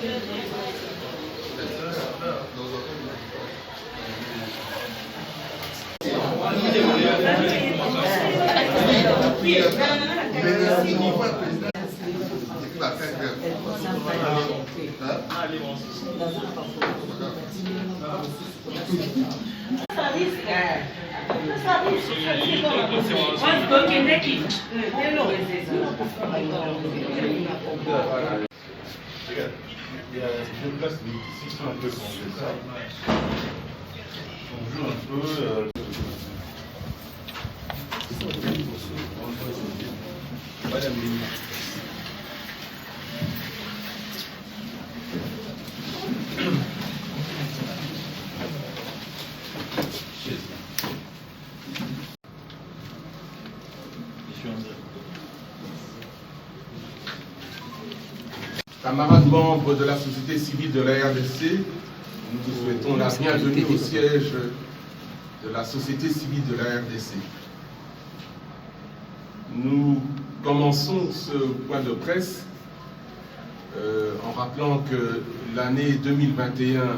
Il y a deux places ici qui sont un peu comme ça. On joue un peu. Madame Camarades membres de la société civile de la RDC, nous vous souhaitons la bienvenue au siège de la société civile de la RDC. Nous commençons ce point de presse en rappelant que l'année 2021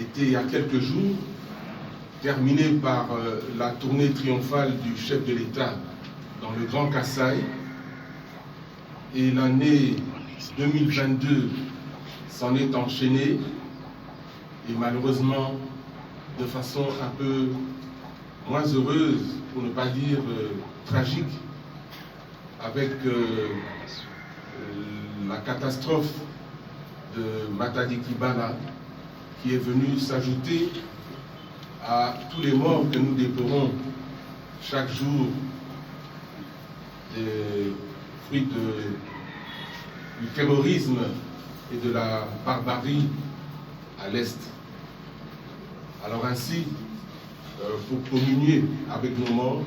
était il y a quelques jours terminée par la tournée triomphale du chef de l'État dans le Grand Kasaï, et l'année 2022 s'en est enchaînée, et malheureusement de façon un peu moins heureuse, pour ne pas dire tragique, avec la catastrophe de Matadi Kibala, qui est venue s'ajouter à tous les morts que nous déplorons chaque jour des fruits du terrorisme et de la barbarie à l'Est. Alors ainsi, pour communier avec nos morts,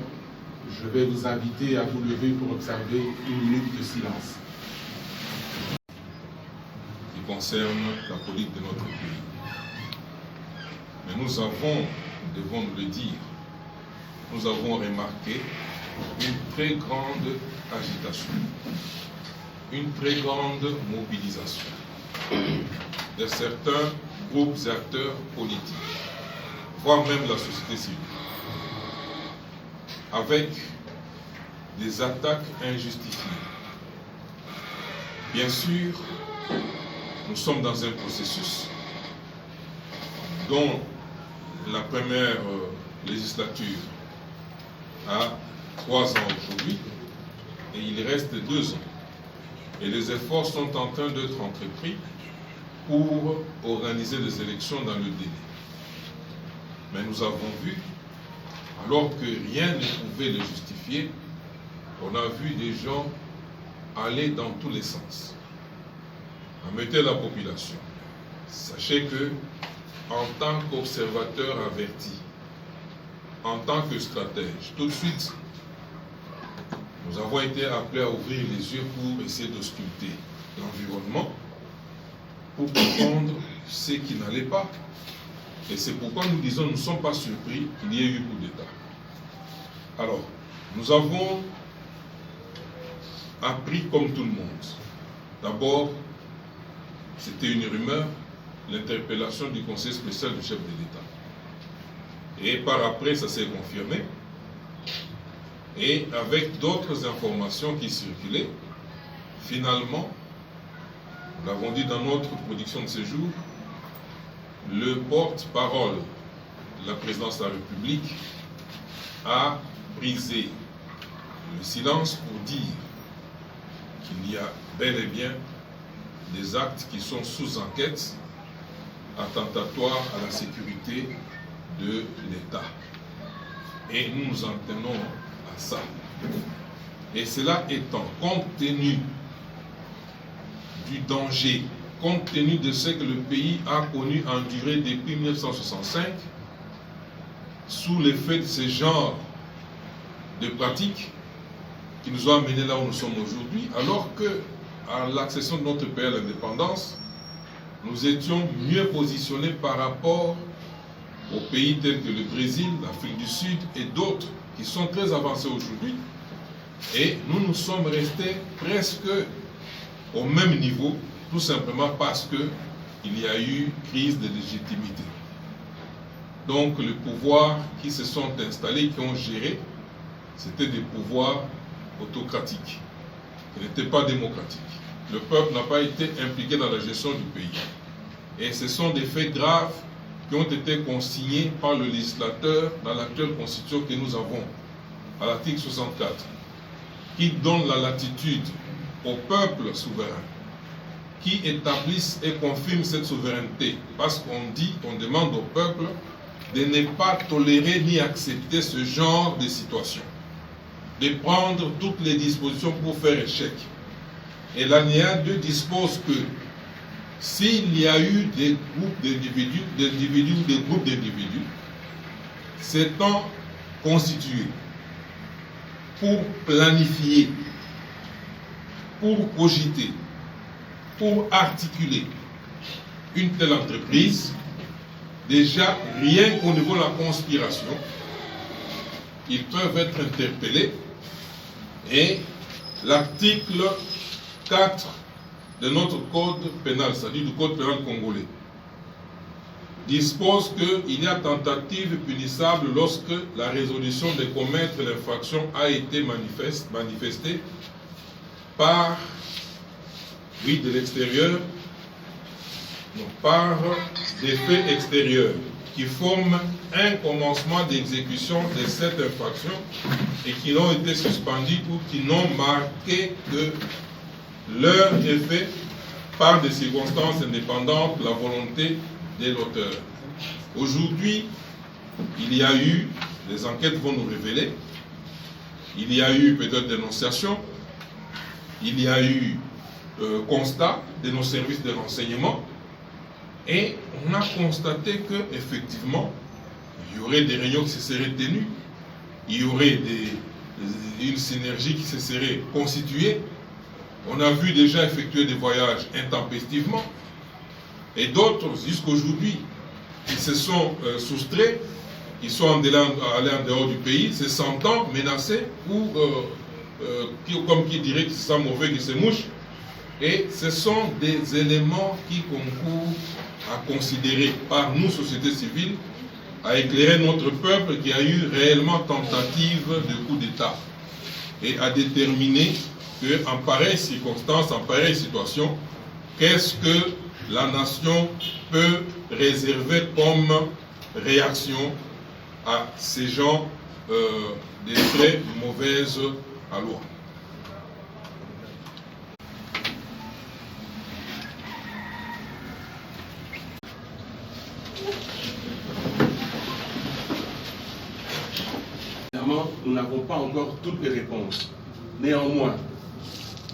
je vais vous inviter à vous lever pour observer une minute de silence. Qui concerne la politique de notre pays. Mais nous avons, devons nous le dire, nous avons remarqué une très grande agitation, une très grande mobilisation de certains groupes et acteurs politiques, voire même la société civile, avec des attaques injustifiées. Bien sûr, nous sommes dans un processus dont la première législature a 3 ans aujourd'hui et il reste 2 ans. Et les efforts sont en train d'être entrepris pour organiser les élections dans le délai. Mais nous avons vu, alors que rien ne pouvait le justifier, on a vu des gens aller dans tous les sens. Mettez la population. Sachez que, en tant qu'observateur averti, en tant que stratège, tout de suite, nous avons été appelés à ouvrir les yeux pour essayer d'ausculter l'environnement, pour comprendre ce qui n'allait pas. Et c'est pourquoi nous disons, nous ne sommes pas surpris qu'il y ait eu coup d'État. Alors, nous avons appris comme tout le monde. D'abord, c'était une rumeur, l'interpellation du conseil spécial du chef de l'État. Et par après, ça s'est confirmé. Et avec d'autres informations qui circulaient, finalement, nous l'avons dit dans notre production de ce jour, le porte-parole de la présidence de la République a brisé le silence pour dire qu'il y a bel et bien des actes qui sont sous enquête, attentatoires à la sécurité de l'État. Et nous nous en tenons à ça. Et cela étant, compte tenu du danger, compte tenu de ce que le pays a connu enduré depuis 1965, sous l'effet de ce genre de pratiques qui nous ont amenés là où nous sommes aujourd'hui, alors que à l'accession de notre pays à l'indépendance, nous étions mieux positionnés par rapport aux pays tels que le Brésil, l'Afrique du Sud et d'autres qui sont très avancés aujourd'hui. Et nous nous sommes restés presque au même niveau tout simplement parce qu'il y a eu crise de légitimité. Donc les pouvoirs qui se sont installés, qui ont géré, c'était des pouvoirs autocratiques, qui n'étaient pas démocratiques. Le peuple n'a pas été impliqué dans la gestion du pays. Et ce sont des faits graves qui ont été consignés par le législateur dans l'actuelle constitution que nous avons, à l'article 64, qui donne la latitude au peuple souverain, qui établissent et confirment cette souveraineté. Parce qu'on dit, on demande au peuple de ne pas tolérer ni accepter ce genre de situation, de prendre toutes les dispositions pour faire échec. Et l'alinéa 2 dispose que s'il y a eu des groupes d'individus ou des groupes d'individus s'étant constitués pour planifier, pour cogiter, pour articuler une telle entreprise, déjà rien qu'au niveau de la conspiration, ils peuvent être interpellés et l'article 4 de notre code pénal, c'est-à-dire du code pénal congolais, dispose qu'il y a tentative punissable lorsque la résolution de commettre l'infraction a été manifestée par, oui, de l'extérieur, non, par des faits extérieurs qui forment un commencement d'exécution de cette infraction et qui n'ont été suspendus ou qui n'ont marqué que leur effet par des circonstances indépendantes de la volonté de l'auteur. Aujourd'hui, il y a eu, les enquêtes vont nous révéler, il y a eu peut-être dénonciation, il y a eu constat de nos services de renseignement, et on a constaté qu'effectivement, il y aurait des réunions qui se seraient tenues, il y aurait une synergie qui se serait constituée. On a vu déjà effectuer des voyages intempestivement, et d'autres, jusqu'aujourd'hui, qui se sont soustraits, qui sont allés en dehors du pays, se sentant menacés, ou comme qui dirait que c'est ça mauvais, que c'est mouche. Et ce sont des éléments qui concourent à considérer par nous, société civile, à éclairer notre peuple qui a eu réellement tentative de coup d'État, et à déterminer qu'en pareille circonstance, en pareille situation, qu'est-ce que la nation peut réserver comme réaction à ces gens de très mauvaise allure. Nous n'avons pas encore toutes les réponses. Néanmoins,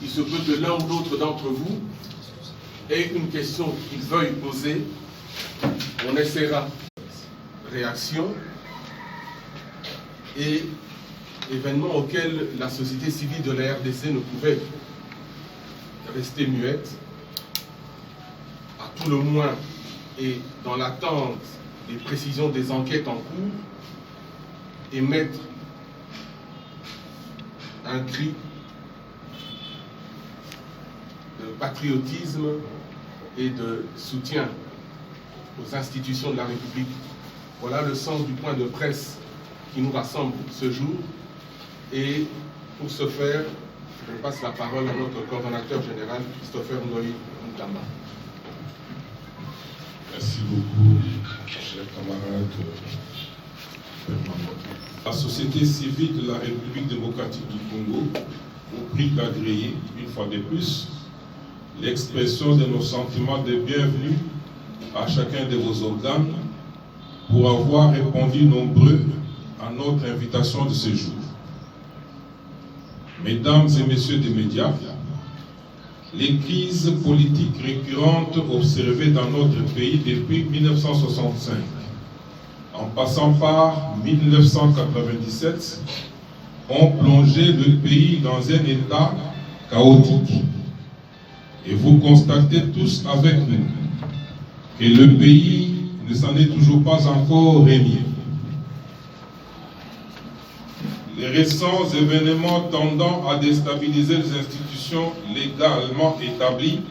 il se peut que l'un ou l'autre d'entre vous ait une question qu'il veuille poser. On essaiera. Réaction et événements auxquels la société civile de la RDC ne pouvait rester muette, à tout le moins, et dans l'attente des précisions des enquêtes en cours, émettre un cri de patriotisme et de soutien aux institutions de la République. Voilà le sens du point de presse qui nous rassemble ce jour. Et pour ce faire, je passe la parole à notre coordonnateur général, Christopher Ndoye-Moutamba. Merci beaucoup, chers camarades. La société civile de la République démocratique du Congo vous prie d'agréer, une fois de plus, l'expression de nos sentiments de bienvenue à chacun de vos organes pour avoir répondu nombreux à notre invitation de ce jour. Mesdames et messieurs des médias, les crises politiques récurrentes observées dans notre pays depuis 1965, en passant par 1997, ont plongé le pays dans un état chaotique. Et vous constatez tous avec nous que le pays ne s'en est toujours pas encore remis. Les récents événements tendant à déstabiliser les institutions légalement établies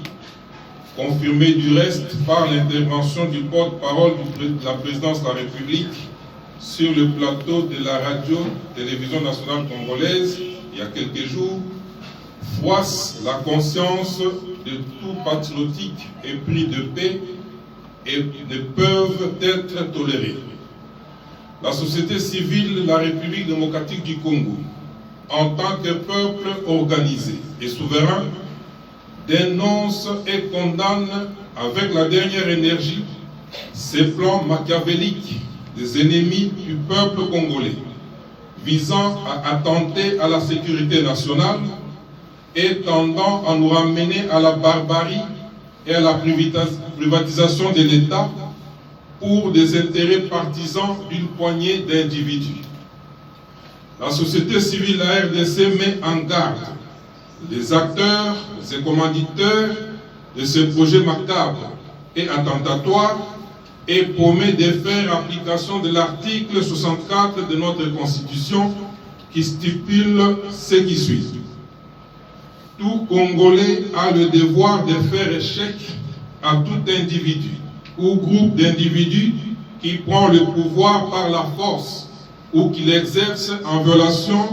confirmé du reste par l'intervention du porte-parole de la présidence de la République sur le plateau de la radio-télévision nationale congolaise il y a quelques jours, froisse la conscience de tout patriotique épris de paix et ne peuvent être tolérés. La société civile de la République démocratique du Congo, en tant que peuple organisé et souverain, dénonce et condamne avec la dernière énergie ces plans machiavéliques des ennemis du peuple congolais, visant à attenter à la sécurité nationale et tendant à nous ramener à la barbarie et à la privatisation de l'État pour des intérêts partisans d'une poignée d'individus. La société civile de la RDC met en garde les acteurs, les commanditeurs de ce projet macabre et attentatoire et promet de faire application de l'article 64 de notre Constitution qui stipule ce qui suit. Tout Congolais a le devoir de faire échec à tout individu ou groupe d'individus qui prend le pouvoir par la force ou qui l'exerce en violation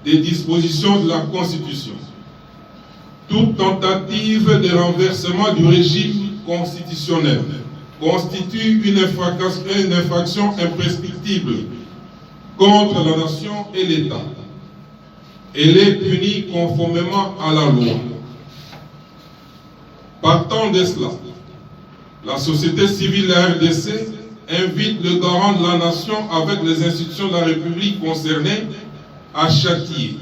des dispositions de la Constitution. Toute tentative de renversement du régime constitutionnel constitue une infraction imprescriptible contre la nation et l'État. Elle est punie conformément à la loi. Partant de cela, la société civile de la RDC invite le garant de la nation avec les institutions de la République concernées à châtier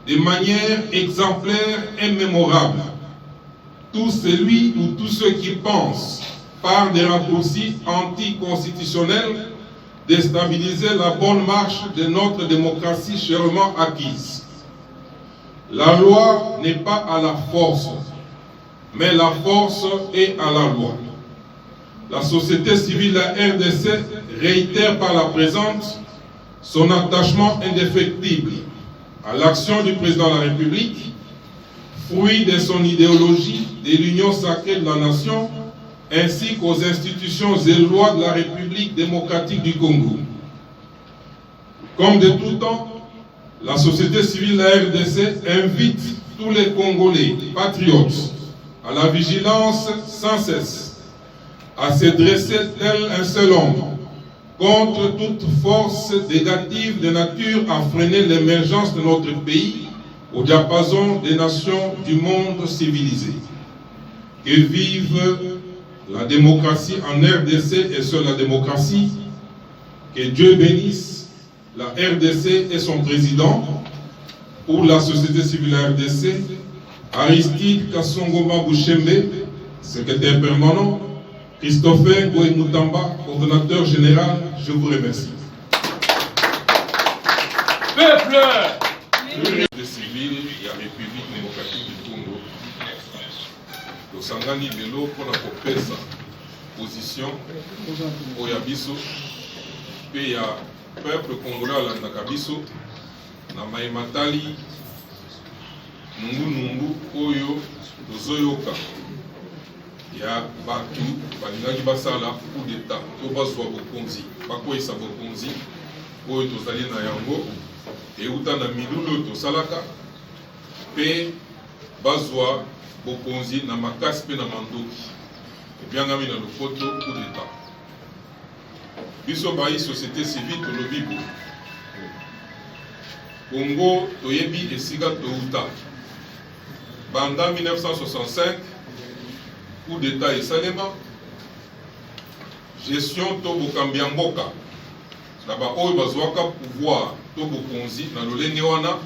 de manière exemplaire et mémorable tout celui ou tous ceux qui pensent par des raccourcis anticonstitutionnels déstabiliser la bonne marche de notre démocratie chèrement acquise. La loi n'est pas à la force, mais la force est à la loi. La société civile de la RDC réitère par la présente son attachement indéfectible à l'action du président de la République, fruit de son idéologie de l'union sacrée de la nation, ainsi qu'aux institutions et lois de la République démocratique du Congo. Comme de tout temps, la société civile de la RDC invite tous les Congolais patriotes à la vigilance sans cesse, à se dresser tel un seul homme contre toute force négative de nature à freiner l'émergence de notre pays au diapason des nations du monde civilisé. Que vive la démocratie en RDC et sur la démocratie. Que Dieu bénisse la RDC et son président. Pour la société civile de la RDC, Aristide Kassongoma Bouchembe, secrétaire permanent, Christopher Goïmoutamba, coordonnateur général, je vous remercie. Peuple de civile et la République démocratique du Congo. Tosangani lelo pour la kopesa position oya biso pe ya peuple congolais alandaka biso na maimatali nungu oyo tozoyoka ya batu balingaki basala coup d'état to bazwa bokonzi bakweyisa bokonzi oyo tozali na yango euta na milulu tosalaka pe bazwa bokonzi na makasi pe na mandoki ebyangami na lopoto coup d'état biso bayi société civile tolobi bo Congo toyebi esika touta banda 1965 coup d'état esalema gestion to bokambi ya mboka na baoyo bazwaka pouvoir to bokonzi na lolenge wana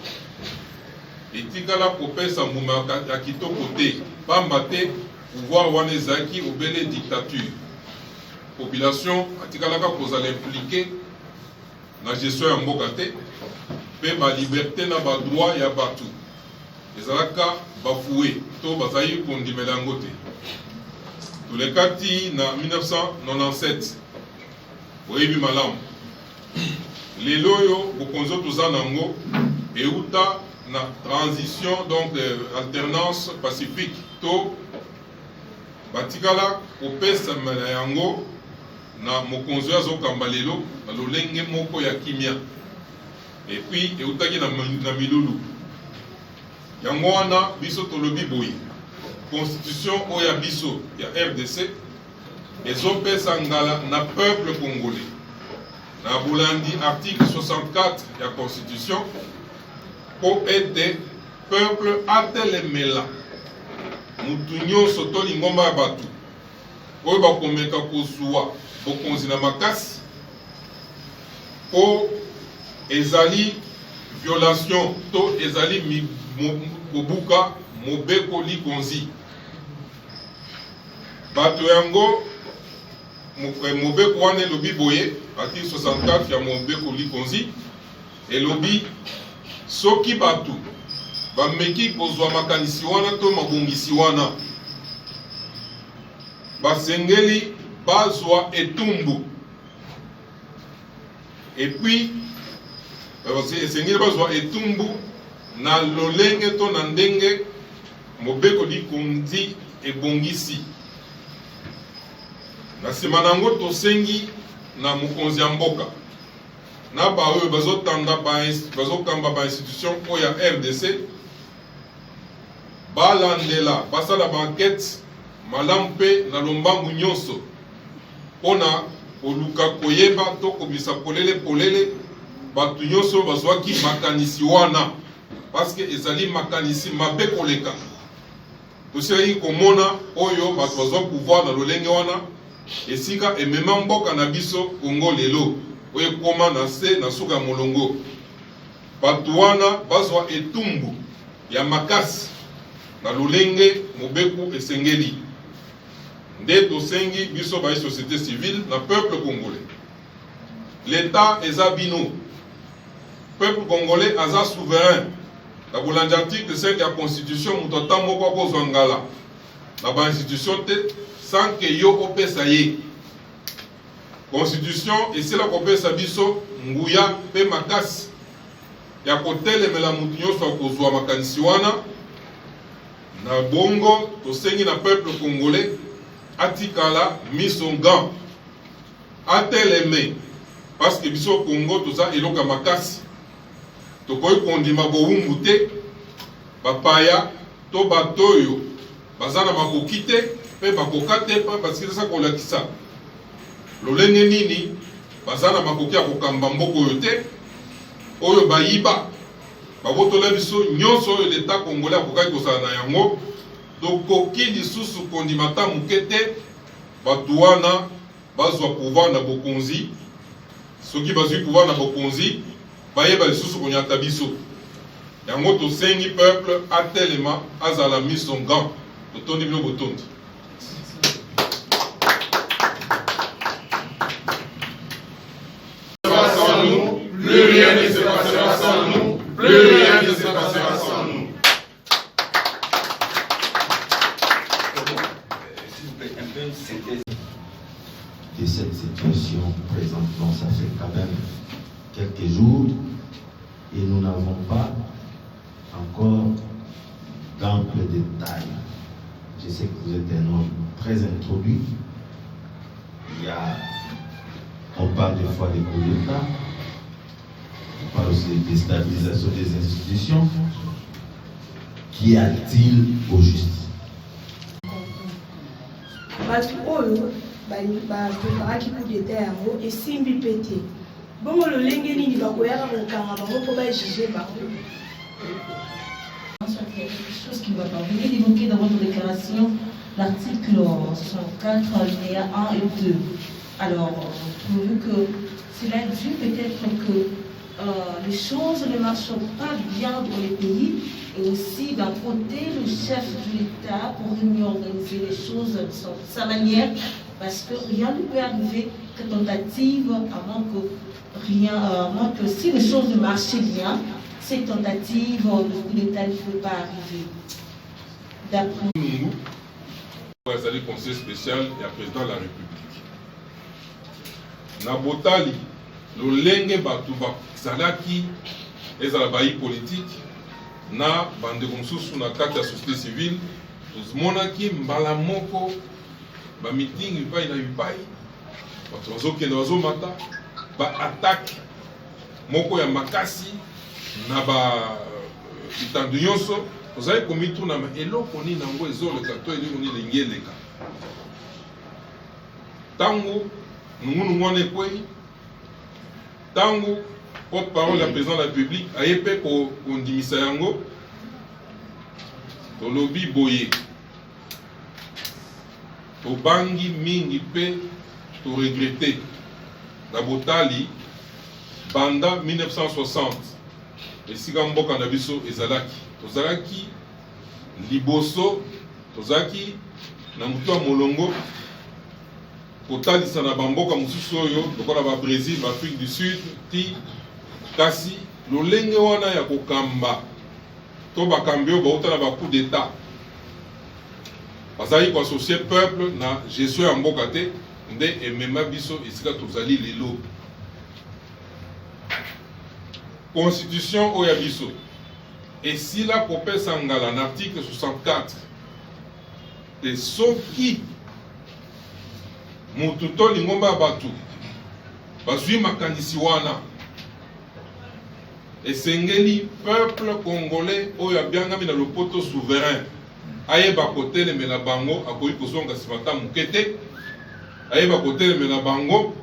etikala kopesa mbuma ya kitoko te pamba te pouvoir wana ezalaki obele dictature population atikalaka kozala impliqué na gestion ya mboka te pe baliberté na badroit ya bato ezalaka bafoué to bazali kondimela yango te tulekati na 1997 oyebi malamu lelo oyo bokonzi toza nango euta na transition donc alternance pacifique to batikala kopesa na yango na mokonzi azokamba lelo na lolenge moko ya kimia et puis eutaki na milulu yango wana biso tolobi boye constitution oya biso ya RDC ezopesa ngala na peuple congolais na bulandi article 64 ya constitution po ete peuple atelemela mutu nyonso to lingomba ya bato oyo bakomeka kozwa bokonzi na makasi po ezali violation to ezali kobuka mobeko likonzi bato yango mobeko wana elobi boye article 64 ya mobeko likonzi elobi soki bato bameki kozwa makanisi wana to mabongisi wana basengeli bazwa etumbu epuis esengeli bazwa etumbu na lolenge to na ndenge mobeko likonzi ebongisi na nsima nango tosengi na mokonzi ya mboka na baoyo bazokamba bainstitution oyo ya RDC balandela basala bankete malamu mpe na lombangu nyonso mpona koluka koyeba to kobisa polele bato nyonso bazwaki makanisi wana parceke ezali makanisi mabe koleka tosilaki komona oyo bato bazwa pouvoir na lolenge wana esika emema mboka na biso Kongo lelo oyo ekoma na se na suka ya molongo bato wana bazwa etumbu ya makasi na lolenge mobeku esengeli nde tosengi biso baye société civile na peuple congolais l'état eza bino peuple congolais aza souverain na bolandi article 5 ya constitution moto ata moko akozwa ngala na bainstitution te sans que yo opesa ye constitution esila kopesa biso nguya mpe makasi ya kotelemela mutu nyonso akozwa makanisi wana na bongo tosengi na peuple congolais atikala misonga ateleme parce que biso Congo toza eloka makasi tokoki kondima bowumbu te bapaya to batoyo baza na makoki te mpe bakoka te parce que eza kolakisa lolenge nini baza na makoki ya kokamba mboka oyo te oyo bayiba babotola biso nyonso oyo leta congolais akokaki kosala na yango tokoki lisusu kondima ta moke te bato wana bazwa pouvoir na bokonzi soki bazwi pouvoir na bokonzi bayeba lisusu konyata biso yango tosengi peuple atelema azala misonga totondi bino botondi plus rien ne se passera sans nous, plus rien ne se passera sans nous. S'il vous plaît, un peu une synthèse de cette situation présente. Donc ça fait quand même quelques jours et nous n'avons pas encore d'ample détails. Je sais que vous êtes un homme très introduit. On parle des fois des coups d'État. On parle aussi de déstabilisation des institutions. Qu'y a-t-il au juste? Bato oyo bapreparaki coup d'état yango esimbi pete bongo lolenge nini bakoyaka kokanga bango mpo bajuge bango. Quelque chose qui ne va pas. Vous venez d'évoquer dans votre déclaration l'article 64, alinéa 1 et 2. Alors, trouvez-vous que cela est dû peut-être que les choses ne marchent pas bien dans les pays et aussi d'un côté le chef de l'État pour mieux organiser les choses de sa manière parce que rien ne peut arriver que tentative à moins que si les choses ne marchaient bien, ces tentatives de coup d'État ne peuvent pas arriver. D'après vous allez conseil spécial et à président de la République. Nabotali, lolenge batu bazalaki ezala bayi politique na bande mosusu na kati ya société civile tomonaki mbala moko ba meeting bipai na bipai bato bazokende bazomata ba attaque moko ya makasi na ba bitandu nyonso ozali komituna ma eloko nini nango ezoleka to eloko nini elingi eleka ntango nungunungu wana ekwei ntango porte-parole ya président de la République aye mpe kondimisa yango tolobi boye tobangi mingi mpe toregrete na botali banda 1960 esika mboka na biso ezalaki tozalaki liboso tozalaki na mutu ya molongo kotalisa na bamboka mosusu oyo lokola ba Brésil, ba Afrique du Sud ti kasi lolenge wana ya kokamba to bakambi oyo bauta na ba coup d'état bazali koassocie peuple na gestion ya mboka te nde emema biso esika tozali lelo constitution oyo ya biso esila kopesa ngala na article 64 te soki mutu to lingomba ya bato bazwi makanisi wana esengeli peuple congolais oyo abiangami na lopoto souverain ayeba kotelemela bango akoki kozonga nsima ta moke te ayeba kotelemela bango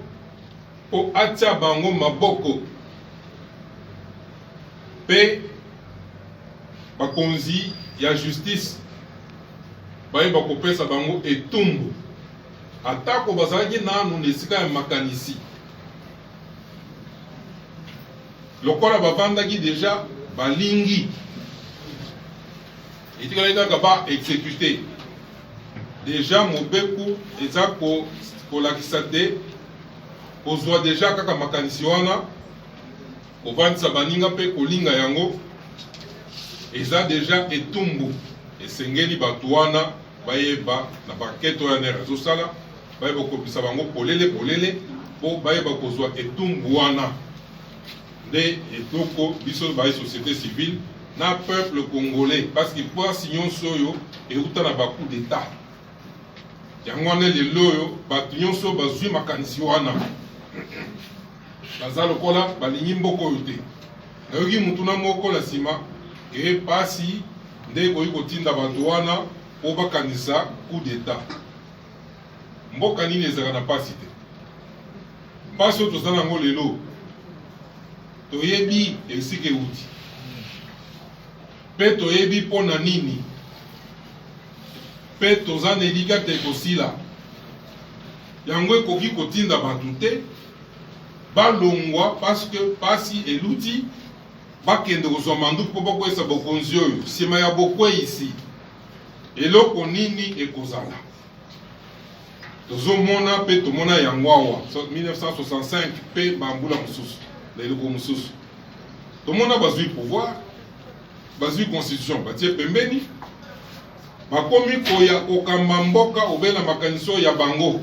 mpo atia bango maboko mpe bakonzi ya justice bayeba kopesa bango etumbu atako bazalaki nanu na esika ya makanisi lokola bavandaki deja balingi etikali kaka ba exécuté deja mobeku eza kolakisa te kozwa deja kaka makanisi wana kovandisa baninga mpe kolinga yango eza deja etumbu esengeli bato wana bayeba na bakete oyo nere azosala bayeba kopesa bango polele mpo bayeba kozwa etumbu wana nde etoko biso baye société civile na peuple congolais parce que mpasi nyonso oyo euta na bacoup d'état yango wana lelo oyo bato nyonso bazwi makanisi wana baza lokola balingi mboka oyo te nayoki mutu na moko na nsima ke pasi nde ekoki kotinda bato wana mpo bakanisa coup d'état mboka nini ezalaka na pasi te pasi oyo toza nango lelo toyebi esika euti mpe toyebi mpo na nini mpe toza na elika te ekosila yango ekoki kotinda bato te balongwa parce que pasi eluti bakende kozwa manduki mpo bakweyisa bokonzi oyo nsima ya bokweyisi eloko nini ekozala tozomona mpe tomona yango awa 1965 mpe bambula mosusu na eloko mosusu tomona bazwi pouvoir bazwi constitution batie pembeni bakomi koya kokamba mboka obela makanisi oyo ya bango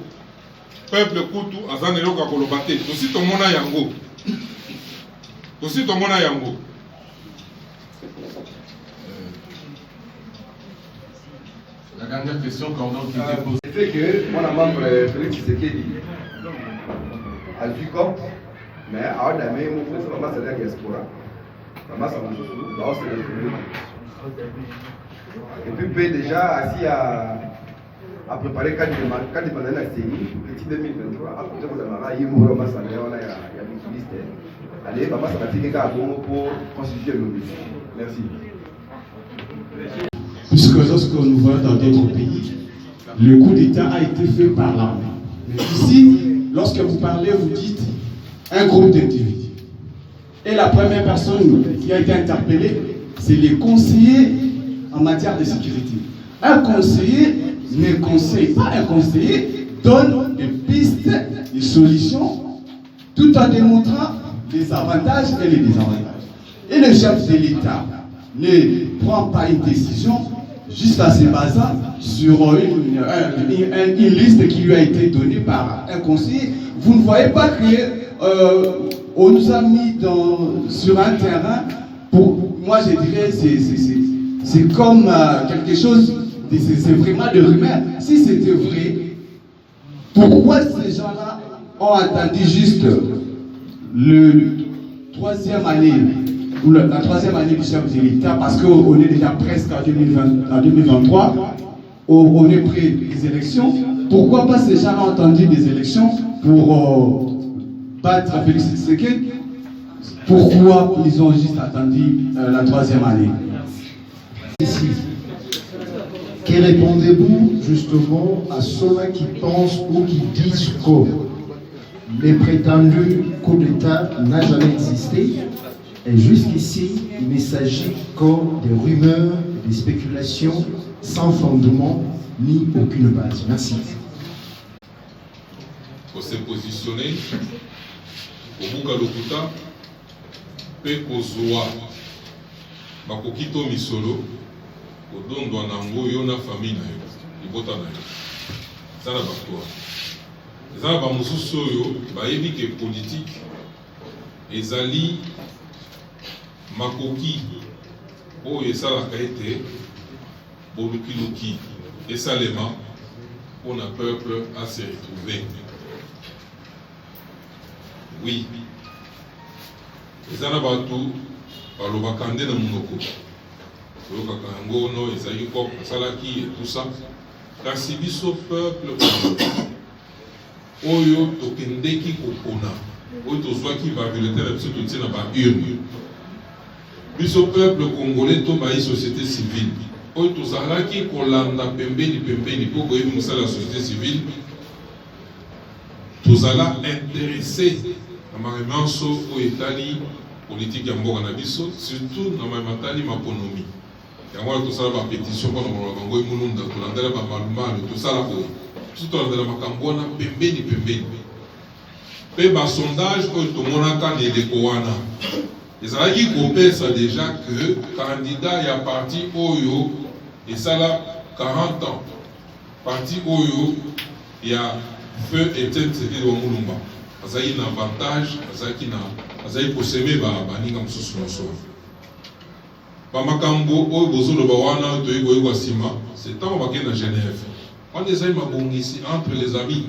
peuple kutu aza na eloko ya koloba te tosi tomona yango La dernière question qui était posée. C'est que mon membre Félix Tshisekedi a vu comme, mais à un ami, mon frère, maman, c'est la diaspora. Maman, c'est mon chouchou, là, c'est le premier. Et puis, P déjà assis à préparer quand il pendant la série, petit 2023, à côté de la Mara, il mourra, maman, ça il y a une liste. Allez, maman, ça va tirer à bon pour constituer le ministère. Merci. Puisque lorsque nous voyons dans d'autres pays, le coup d'État a été fait par l'armée. Mais ici, lorsque vous parlez, vous dites un groupe d'individus. Et la première personne qui a été interpellée, c'est les conseillers en matière de sécurité. Un conseiller ne conseille pas, un conseiller donne des pistes, des solutions, tout en démontrant les avantages et les désavantages. Et le chef de l'État ne prend pas une décision juste en se basant sur une liste qui lui a été donnée par un conseiller. Vous ne voyez pas qu'on nous a mis sur un terrain, pour moi je dirais c'est comme quelque chose, c'est vraiment de rumeur. Si c'était vrai, Pourquoi ces gens-là ont attendu juste le 3e année ou la 3e année du chef de l'État, parce qu'on est déjà presque en 2023, on est près des élections. Pourquoi pas ces gens-là ont attendu des élections pour battre Félix Tshisekedi? Pourquoi ils ont juste attendu la 3e année? Ici. Que répondez-vous justement à ceux-là qui pensent ou qui disent que les prétendus coup d'État n'a jamais existé et jusqu'ici il ne s'agit que de rumeurs, des spéculations sans fondement ni aucune base. Merci. Pour se positionner, au Buka Lokuta, pe kozwa, bakokito misolo, odondwa nango yo na famille na yo, libota na yo. Zana bakwa. Zana ba mususu yo, bayebi ke politique, ezali makoki, o esalaka ete, boluki esalema, pour un peuple à se retrouver. Oui. Ezana batu, balobaka nde na munoko. Balobaka yango no ezali ko salaki et tout ça. Kasi biso peuple oyo tokendeki kokona. Oyo tozwaki ba bulletin biso totie na ba urne. Biso peuple congolais to ba société civile. Oyo tozalaki kolanda pembeni po koyebi mosala la société civile. Tozala intéressé na maremanso oyo etali politique ya mboka na biso, surtout na matali maponomi. Yango wana tosala ba pétition mpona kolobaka ngo emulunda tolandela ba malumalo tosala oyo. Biso tolandela makambo wana pembeni. Pe ba sondage oyo tomonaka na eleko wana. Ezalaki kopesa déjà que candidat ya parti oyo esala 40 ans. Parti oyo ya feu Etienne Tshisekedi wa Mulumba. Azali na avantage, azali poseme baninga mosusu nyonso. Bamakambo oyo bozoloba wana toyekoyekwa nsima, c'est tant bakende na Genève. Wana ezali mabongisi entre les amis.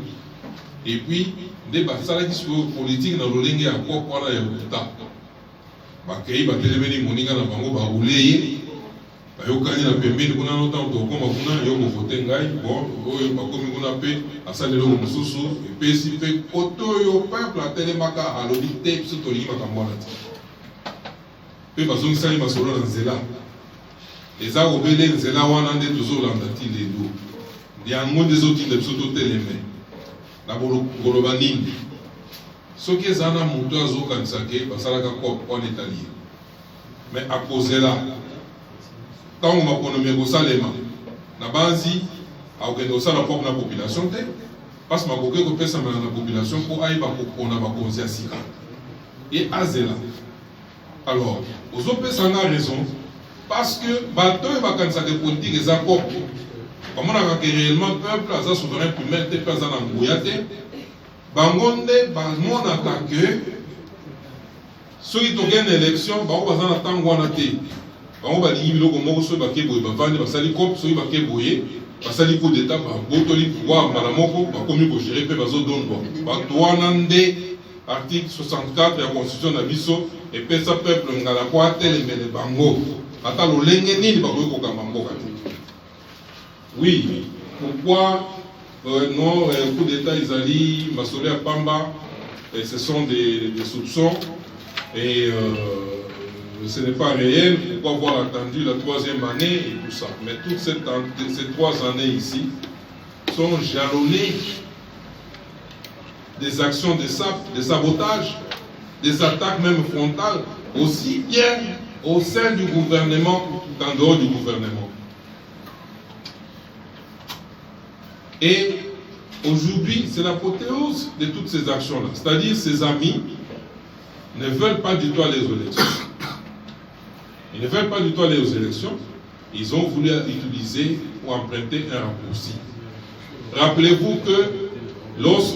Et puis, nde basalaki sikoyo politique na lolenge ya koko wana ya lokuta. Bakei batelemeli moninga na bango baroule ye, bayokani na pembeni kuna notang tokoma kuna yo kovote ngai, bon, oyo bakomi kuna pe asali eloko mosusu, epesi pe koto oyo peuple atelemaka alobi te biso tolingi makambo wana te. Pe bazongisali masolo na nzela. Eza kobele nzela wana nde tozolanda ti lelo. Yango nde ezotinda biso toteleme. Na koloba nini? Soki eza na moto azokanisa ke basalaka kope wana etali. Mais akozela ntango maponomi ekosalema na banzi akokende kosala propre na population te, parce que makoki ekopesama na population mpo ayeba kopona bakonzi ya sika e azela. Alors ozopesanga raison parce que bato oyo bakanisaka politique eza kope bamonaka ke réellement peuple aza souverain primaire te mpe aza na nguya te, bango nde bamonaka ke soki tokende élection bango baza na ntango wana te. Bango balingi biloko moko soki bake boye bavandi basali kope, soki bake boye basali coup d'état babotoli pouvoir mbala moko bakomi kogere mpe bazodondwa. Bato wana nde article 64 ya constitution na biso epesa peuple ngala po atelemele bango ata lolenge nini bakoki kokamba mboka te. Oui, pourquoi non, coup d'état ezali masolo ya pamba, ce sont des soupçons et ce n'est pas réel. Pourquoi avoir attendu la 3e année et tout ça? Mais toutes ces 3 années ici sont jalonnées des actions de sabotage, des attaques même frontales, aussi bien au sein du gouvernement qu'en dehors du gouvernement. Et aujourd'hui, c'est l'apothéose de toutes ces actions-là. C'est-à-dire ces amis ne veulent pas du tout aller aux élections. Ils ne veulent pas du tout aller aux élections. Ils ont voulu utiliser ou emprunter un raccourci. Rappelez-vous que lorsque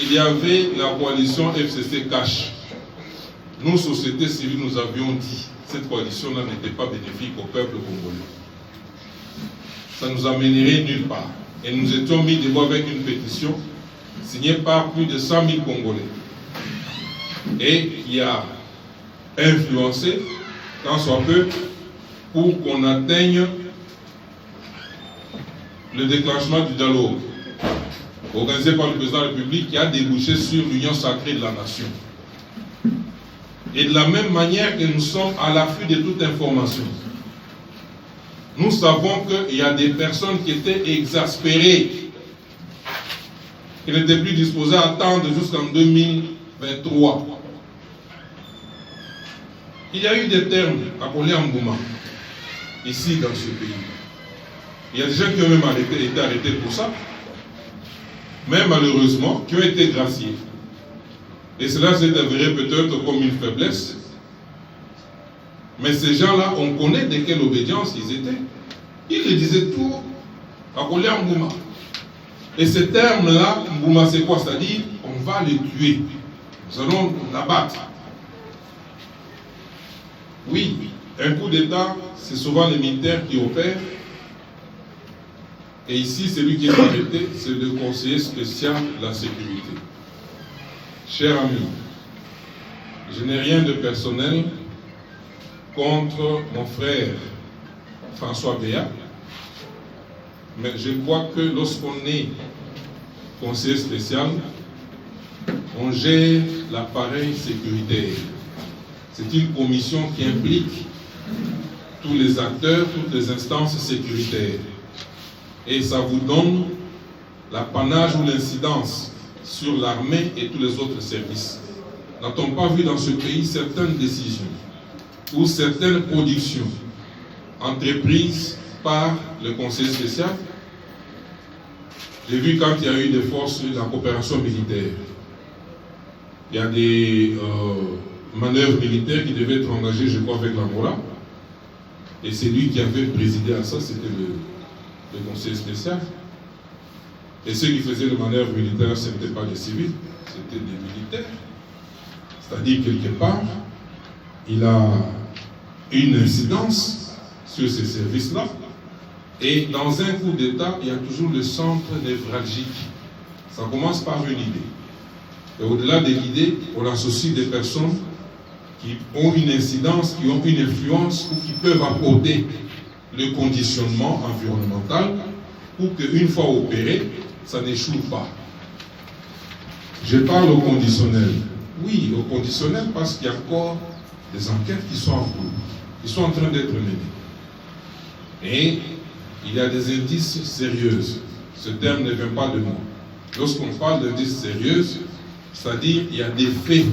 il y avait la coalition FCC Cash, nous, sociétés civiles, nous avions dit que cette coalition-là n'était pas bénéfique au peuple congolais. Ça nous amènerait nulle part. Et nous étions mis devant avec une pétition signé par plus de 100 000 Congolais et qui a influencé, tant soit peu, pour qu'on atteigne le déclenchement du dialogue organisé par le président de la République qui a débouché sur l'union sacrée de la nation. Et de la même manière que nous sommes à l'affût de toute information, nous savons qu'il y a des personnes qui étaient exaspérées, qui n'étaient plus disposées à attendre jusqu'en 2023. Il y a eu des termes appelés Mbouma, ici dans ce pays. Il y a des gens qui ont même été arrêtés pour ça, mais malheureusement, qui ont été graciés. Et cela s'est avéré peut-être comme une faiblesse. Mais ces gens-là, on connaît de quelle obédience ils étaient. Ils le disaient tout à Kolé Mbouma. Et ce terme-là, Mbouma, c'est quoi? C'est-à-dire, on va les tuer. Nous allons l'abattre. Oui, un coup d'État, c'est souvent les militaires qui opèrent. Et ici, celui qui est arrêté, c'est le conseiller spécial de la sécurité. Cher ami, je n'ai rien de personnel contre mon frère François Béat, mais je crois que lorsqu'on est conseiller spécial, on gère l'appareil sécuritaire. C'est une commission qui implique tous les acteurs, toutes les instances sécuritaires. Et ça vous donne l'apanage ou l'incidence sur l'armée et tous les autres services. N'a-t-on pas vu dans ce pays certaines décisions ou certaines productions entreprises par le conseil spécial? J'ai vu quand il y a eu des forces de la coopération militaire, il y a des manœuvres militaires qui devaient être engagées, je crois, avec l'Angola. Et c'est lui qui avait présidé à ça, c'était le conseil spécial. Et ceux qui faisaient les manœuvres militaires, ce n'étaient pas des civils, c'était des militaires. C'est-à-dire, quelque part, il a une incidence sur ces services-là. Et dans un coup d'État, il y a toujours le centre névralgique. Ça commence par une idée. Et au-delà de l'idée, on associe des personnes qui ont une incidence, qui ont une influence ou qui peuvent apporter le conditionnement environnemental pour qu'une fois opéré, ça n'échoue pas. Je parle au conditionnel. Oui, au conditionnel parce qu'il y a encore des enquêtes qui sont en cours, qui sont en train d'être menées. Et il y a des indices sérieux. Ce terme ne vient pas de moi. Lorsqu'on parle d'indices sérieux, c'est-à-dire qu'il y a des faits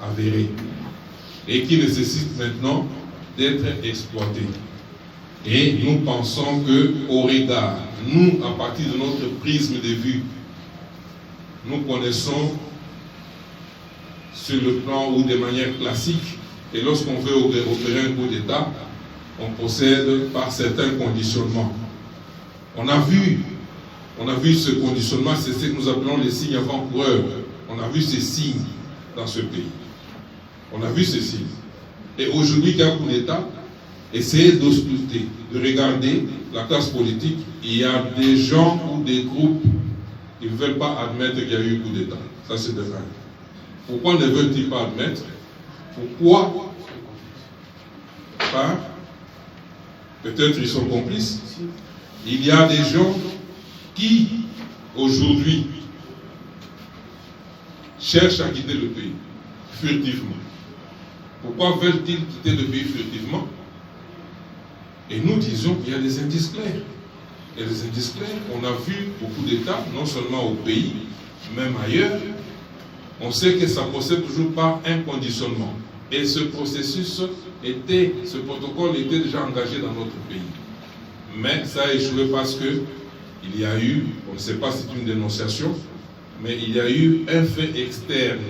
avérés et qui nécessitent maintenant d'être exploités. Et nous pensons qu'au regard, nous, à partir de notre prisme de vue, nous connaissons sur le plan ou de manière classique, et lorsqu'on veut opérer un coup d'État, on procède par certains conditionnements. On a vu ce conditionnement, c'est ce que nous appelons les signes avant-coureurs. On a vu ces signes dans ce pays. On a vu ces signes. Et aujourd'hui, qu'il y a un coup d'État, essayez d'ausculter, de regarder la classe politique. Il y a des gens ou des groupes qui ne veulent pas admettre qu'il y a eu un coup d'État. Ça, c'est de vrai. Pourquoi ne veulent-ils pas admettre? Pourquoi pas? Peut-être ils sont complices. Il y a des gens qui, aujourd'hui, cherchent à quitter le pays, furtivement. Pourquoi veulent-ils quitter le pays furtivement? Et nous disons qu'il y a des indices clairs. Il y a des indices clairs. On a vu beaucoup d'États, non seulement au pays, même ailleurs. On sait que ça procède toujours par un conditionnement. Et ce processus ce protocole était déjà engagé dans notre pays. Mais ça a échoué parce que il y a eu, on ne sait pas si c'est une dénonciation, mais il y a eu un fait externe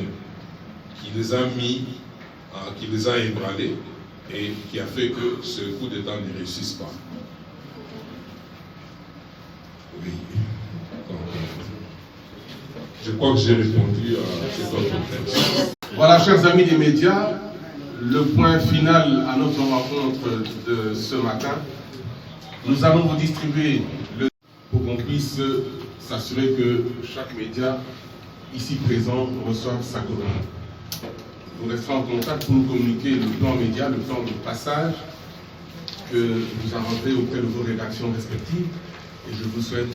qui les a mis, qui les a ébranlés et qui a fait que ce coup d'État ne réussisse pas. Oui. Donc, je crois que j'ai répondu à cette autre question. Voilà, chers amis des médias, le point final à notre rencontre de ce matin. Nous allons vous distribuer le... qu'on puisse s'assurer que chaque média ici présent reçoive sa copie. Nous resterons en contact pour nous communiquer le plan média, le plan de passage que vous inventerez auprès de vos rédactions respectives. Et je vous souhaite...